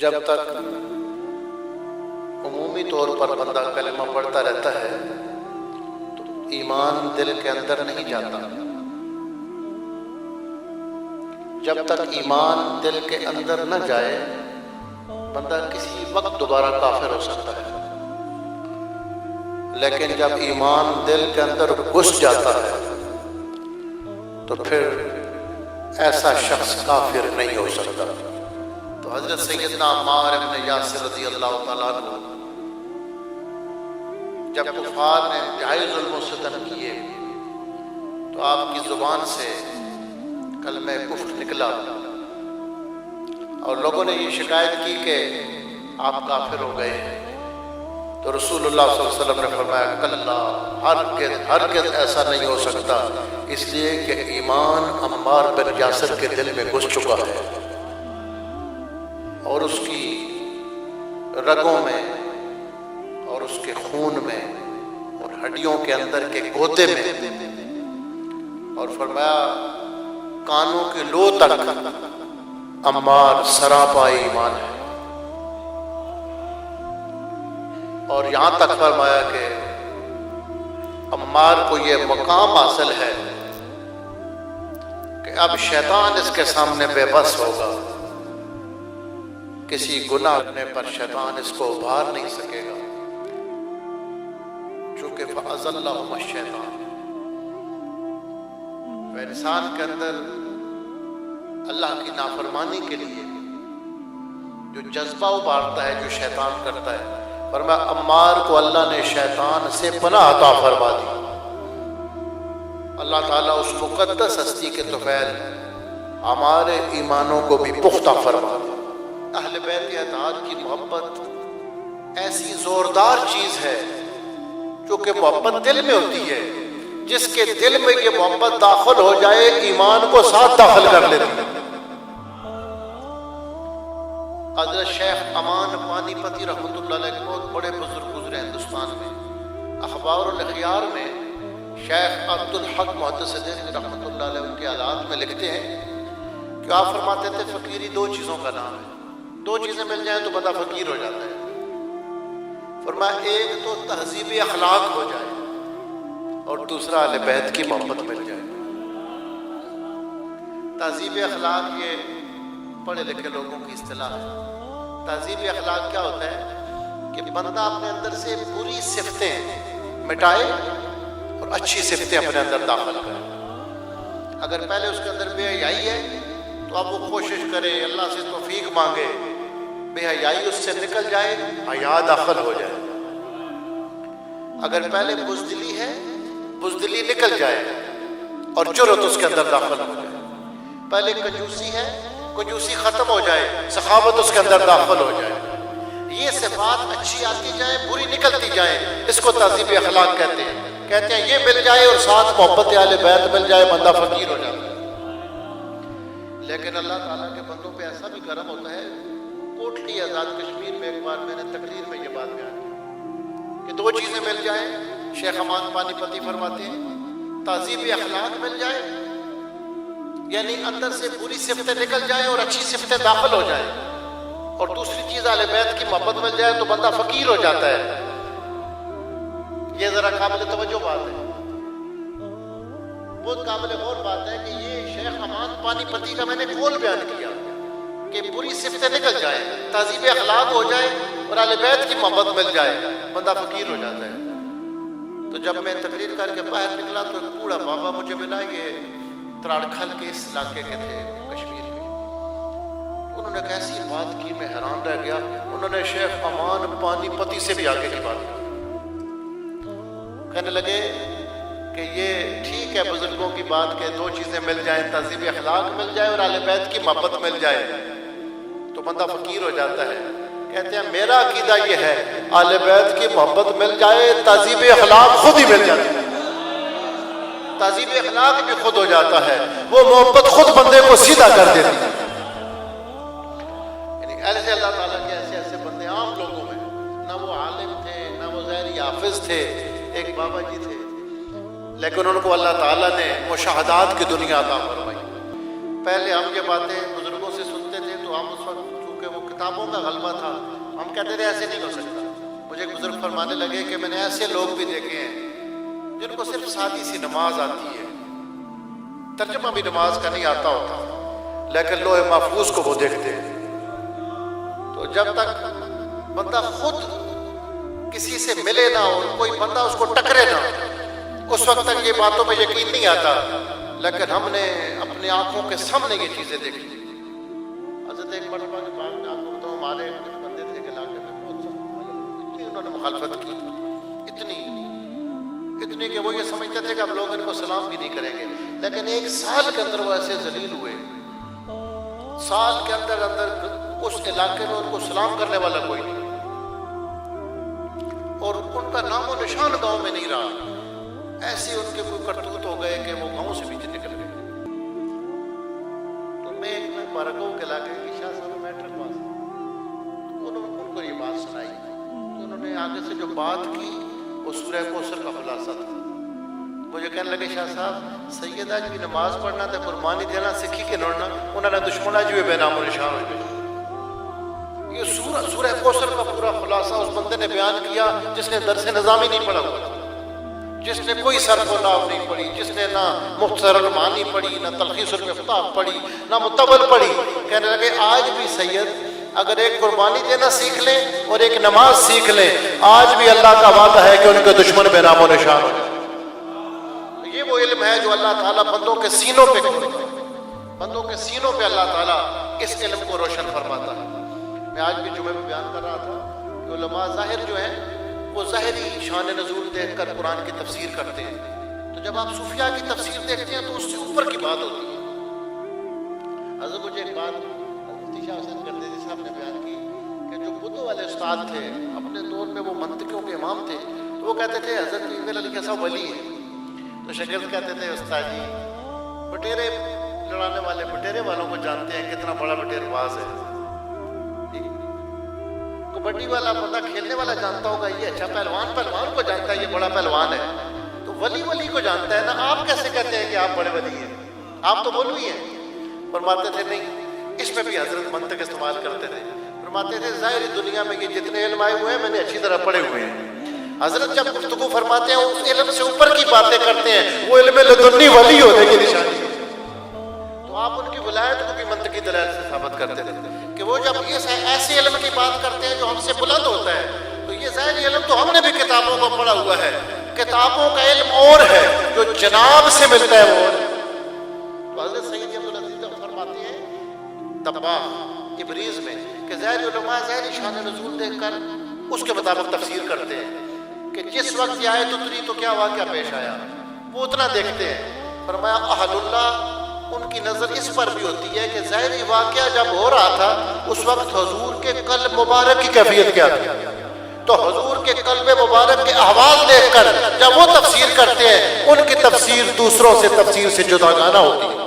جب تک عمومی طور پر بندہ کلمہ پڑھتا رہتا ہے تو ایمان دل کے اندر نہیں جاتا. جب تک ایمان دل کے اندر نہ جائے بندہ کسی وقت دوبارہ کافر ہو سکتا ہے. لیکن جب ایمان دل کے اندر گھس جاتا ہے تو پھر ایسا شخص کافر نہیں ہو سکتا. تو حضرت سیدنا عمار بن یاسر رضی اللہ تعالیٰ عنہ جب کفار نے انتہائی ظلم و ستم کیے تو آپ کی زبان سے کلمہ کفر نکلا اور لوگوں نے یہ شکایت کی کہ آپ کافر ہو گئے ہیں. تو رسول اللہ صلی اللہ علیہ وسلم نے فرمایا کلا، ہرگز ایسا نہیں ہو سکتا، اس لیے کہ ایمان عمار بن یاسر کے دل میں گھس چکا ہے اور اس کی رگوں میں اور اس کے خون میں اور ہڈیوں کے اندر کے گوتے میں، اور فرمایا کانوں کے لو تک عمار سراپا ایمان ہے. اور یہاں تک فرمایا کہ عمار کو یہ مقام حاصل ہے کہ اب شیطان اس کے سامنے بے بس ہوگا. کسی گناہ کرنے پر شیطان اس کو ابھار نہیں سکے گا، چونکہ فَأَزَلَّهُمَ الشَّيْطَانُ. انسان کے اندر اللہ کی نافرمانی کے لیے جو جذبہ ابھارتا ہے، جو شیطان کرتا ہے، فرمایا عمار کو اللہ نے شیطان سے پناہ عطا فرما دی. اللہ تعالیٰ اس مقدس ہستی کے طفیل ہمارے ایمانوں کو بھی پختہ فرما دی. اہل بیت اطہار کی محبت ایسی زوردار چیز ہے جو کہ محبت دل میں ہوتی ہے. جس کے دل میں یہ محبت داخل ہو جائے ایمان کو ساتھ داخل کر لیتی ہے. حضرت شیخ امان پانی پتی رحمۃ اللہ علیہ کے بہت بڑے بزرگ گزرے ہندوستان میں. اخبار الاخیار میں شیخ عبد الحق محدث دہلوی رحمۃ اللہ علیہ ان کے حالات میں لکھتے ہیں کہ آپ فرماتے تھے فقیری دو چیزوں کا نام ہے، دو چیزیں مل جائیں تو بندہ فقیر ہو جاتا ہے. فرمایا ایک تو تہذیب اخلاق ہو جائے اور دوسرا اہل بیت کی محبت مل جائے. تہذیب اخلاق یہ پڑھے لکھے لوگوں کی اصطلاح ہے. تہذیب اخلاق کیا ہوتا ہے کہ بندہ اپنے اندر سے بری صفتیں مٹائے اور اچھی صفتیں اپنے اندر داخل کرے. اگر پہلے اس کے اندر بے حیائی ہے تو اب وہ کوشش کرے، اللہ سے توفیق مانگے، بے حیائی اس سے نکل جائے، حیا داخل ہو جائے. اگر پہلے بزدلی ہے، بزدلی نکل جائے اور جرأت اس کے اندر داخل ہو جائے. پہلے کنجوسی ہے، کنجوسی ختم ہو جائے، سخاوت اس کے اندر داخل ہو جائے. یہ صفات اچھی آتی جائیں، بری نکلتی جائیں، اس کو تہذیب اخلاق کہتے ہیں. کہتے ہیں یہ مل جائے اور ساتھ محبت اہل بیت مل جائے، بندہ فقیر ہو جاتا ہے. لیکن اللہ تعالیٰ کے بندوں پہ ایسا بھی کرم ہوتا ہے. کوٹلی آزاد کشمیر میں ایک بار میں نے تقریر میں یہ بات بیان کی کہ دو چیزیں مل جائیں. شیخ امان پانی پتی فرماتے ہیں تہذیب اخلاق مل جائے، یعنی اندر سے بری صفتیں نکل جائیں اور اچھی صفتیں داخل ہو جائیں، اور دوسری چیز اہل بیت کی محبت مل جائے تو بندہ فقیر ہو جاتا ہے. یہ ذرا قابل توجہ بات ہے، بہت قابل غور بات ہے کہ یہ شیخ امان پانی پتی کا میں نے قول بیان کیا کہ بری صفتیں نکل جائیں، تہذیب اخلاق ہو جائے اور اہل بیت کی محبت مل جائے، بندہ فقیر ہو جاتا ہے. تو جب میں تقریر کر کے باہر نکلا تو ایک بوڑھا بابا مجھے ملا، یہ تراڑکھل کے اس علاقے کے تھے کشمیر کے. انہوں نے کیسی بات کی، میں حیران رہ گیا. انہوں نے شیخ امان پانی پتی سے بھی آگے کی بات کی. کہنے لگے کہ یہ ٹھیک ہے بزرگوں کی بات کہ دو چیزیں مل جائیں، تہذیب اخلاق مل جائے اور اہل بیت کی محبت مل جائے تو بندہ فقیر ہو جاتا ہے. کہتے ہیں میرا عقیدہ یہ ہے اہل بیت کی محبت مل جائے، تہذیب اخلاق خود ہی مل جاتی ہے. تہذیب اخلاق بھی خود ہو جاتا ہے، وہ محبت خود بندے کو سیدھا کر دیتی ہے. یعنی ایسے اللہ تعالیٰ کے ایسے ایسے بندے عام لوگوں میں، نہ وہ عالم تھے نہ وہ ظاہری حافظ تھے. ایک بابا جی تھے لیکن ان کو اللہ تعالیٰ نے مشاہدات کی دنیا عطا فرمائی. پہلے ہم یہ باتیں بزرگوں سے سنتے تھے تو ہم اس وقت چونکہ وہ کتابوں کا غلبہ تھا. ہم کہتے تھے ایسے نہیں ہو سکتا. مجھے ایک بزرگ فرمانے لگے کہ میں نے ایسے لوگ بھی دیکھے ہیں جن کو صرف سادی سی نماز آتی ہے, ترجمہ بھی نماز کا نہیں آتا ہوتا, لیکن لوح محفوظ کو وہ دیکھتے ہیں. تو جب تک بندہ خود کسی سے ملے نہ اور کوئی بندہ اس کو ٹکرے نہ, اس وقت تک یہ باتوں میں یقین نہیں آتا. لیکن ہم نے اپنی آنکھوں کے سامنے یہ چیزیں دیکھی. حضرت ایک مرتبہ کے بعد میں آپ کو بتاؤں, ہمارے کچھ بندے تھے کہ علاقے میں بہت اتنی انہوں نے مخالفت کی, اتنی کہ وہ یہ سمجھتے تھے کہ اب لوگ ان کو سلام بھی نہیں کریں گے. لیکن ایک سال کے اندر وہ ایسے ذلیل ہوئے, سال کے اندر اس علاقے میں ان کو سلام کرنے والا کوئی نہیں, اور ان کا نام و نشان گاؤں میں نہیں رہا. ایسے ان کے کوئی کرتوت ہو گئے کہ وہ گاؤں سے پیچھے نکل گئے. تو میں بارگاؤں کے علاقے کی شاہ صاحب میٹرک پاس, انہوں نے ان کو یہ بات سنائی. تو انہوں نے آگے سے جو بات کی وہ سورہ کوثر کا خلاصہ تھا. مجھے کہنے لگے شاہ صاحب سید آج بھی نماز پڑھنا تھا, قربانی دینا سکھی کے لڑنا, انہوں نے دشمن جو بے نام و نشان ہو گئے. یہ سورہ کوثر کا پورا خلاصہ اس بندے نے بیان کیا جس نے درس نظامی نہیں پڑھا ہوا, جس نے کوئی صرف و نحو نہیں پڑھی, جس نے نہ مختصر المعانی پڑھی, نہ تلخیص المفتاح پڑھی, نہ متول پڑھی. کہنے لگے آج بھی سید اگر ایک قربانی دینا سیکھ لیں اور ایک نماز سیکھ لیں, آج بھی اللہ کا وعدہ ہے کہ ان کے دشمن بے نام و نشان ہو جائے. یہ وہ علم ہے جو اللہ تعالیٰ بندوں کے سینوں پہ کھولتا ہے, بندوں کے سینوں پہ اللہ تعالیٰ اس علم کو روشن فرماتا ہے. میں آج بھی جمعے میں بیان کر رہا تھا کہ علماء ظاہر جو ہیں وہ ظاہری شان نزول دیکھ کر قرآن کی تفسیر کرتے ہیں. تو جب آپ صوفیاء کی تفسیر دیکھتے ہیں تو اس سے اوپر کی بات ہوتی ہے. حضرت مجھے ایک بات مفتی شاہ حسین گردیزی صاحب نے بیان کی کہ جو بدھو والے استاد تھے اپنے دور میں, وہ منطقیوں کے امام تھے, تو وہ کہتے تھے حضرت ایمیل علی صاحب ولی ہیں. تو شاگرد کہتے تھے استاد جی بٹیرے لڑانے والے بٹیرے والوں کو جانتے ہیں کتنا بڑا بٹیر باز ہے. کبڈی والا بندہ کھیلنے والا جانتا ہوگا یہ اچھا پہلوان کو جانتا ہے یہ بڑا پہلوان ہے. تو ولی کو جانتا ہے نا, آپ کیسے کہتے ہیں کہ آپ بڑے ولی ہیں, آپ تو مولوی ہیں. فرماتے تھے نہیں, اس میں بھی حضرت منطق استعمال کرتے تھے. فرماتے تھے ظاہری دنیا میں یہ جتنے علم آئے ہوئے ہیں میں نے اچھی طرح پڑھے ہوئے ہیں. حضرت جب گفتگو فرماتے ہیں اس علم سے اوپر کی باتیں کرتے ہیں, وہ علم لدنی ولی ہونے کی نشانی. تو آپ ان کی ولایت کو بھی منطقی دلائل سے ثابت کرتے تھے کہ وہ جب ایسے علم کی بات کرتے ہیں جو ہم سے بلند ہوتا ہے, تو یہ ظاہری علم تو ہم نے بھی کتابوں کو پڑھا ہوا ہے, کتابوں کا علم اور ہے, جو جناب سے ملتا ہے وہ اور. تو حضرت سید عبدالعزیز فرماتے ہیں طباخ ابریز میں کہ ظاہری علماء ظاہری شان نزول دیکھ کر اس کے مطابق تفسیر کرتے ہیں کہ جس وقت یہ آیت اتری تو کیا واقعہ پیش آیا, وہ اتنا دیکھتے ہیں. فرمایا اہل اللہ ان کی نظر اس پر بھی ہوتی ہے کہ ظاہری واقعہ جب ہو رہا تھا اس وقت حضور کے قلب مبارک کی کیفیت کیا تھی. تو حضور کے قلب مبارک کے احوال دیکھ کر جب وہ تفسیر کرتے ہیں, ان کی تفسیر دوسروں سے تفسیر سے جداگانہ ہوتی ہے,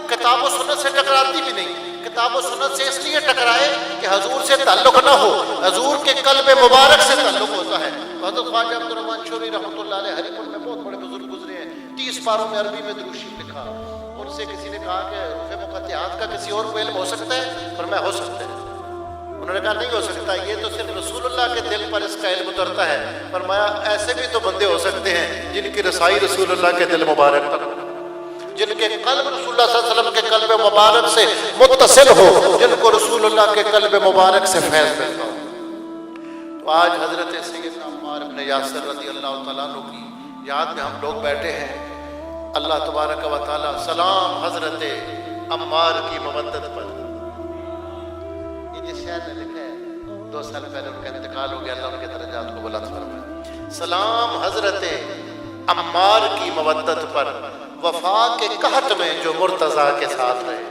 کتاب و سنت سے ٹکراتی بھی نہیں. کتاب و سنت سے اس لیے ٹکرائے کہ حضور سے تعلق نہ ہو, حضور کے قلب مبارک سے تعلق ہوتا ہے. حضرت خواجہ عبدالرحمن شوری رحمۃ اللہ علیہ ہری پور میں بہت بڑے بزرگ گزرے ہیں, 30 پاروں میں عربی میں درود شریف لکھا. ان سے کسی نے کہا کہ روح مقطعات کا کسی اور کو علم ہو سکتا ہے؟ فرمایا ہو سکتا ہے. انہوں نے کہا نہیں ہو سکتا, یہ تو صرف رسول اللہ کے دل پر اس کا علم اترتا ہے. فرمایا ایسے بھی تو بندے ہو سکتے ہیں جن کی رسائی رسول اللہ کے دل مبارک تک, جن کے قلب رسول اللہ صلی اللہ علیہ وسلم کے قلب مبارک سے متصل ہو, جن کو رسول اللہ کے قلب مبارک سے فیض ملتا ہو. تو آج حضرت سیدنا عمار بن یاسر رضی اللہ تعالیٰ عنہ کی یاد میں ہم لوگ بیٹھے ہیں. اللہ تبارک و تعالیٰ سلام حضرت عمار کی مودت پر. یہ جس شاعر نے لکھا ہے 2 سال پہلے ان کا انتقال ہو گیا, اللہ ان کے درجات کو بلند فرمائے. سلام حضرت عمار کی مودت پر, وفا کے قحط میں جو مرتضیٰ کے ساتھ رہے.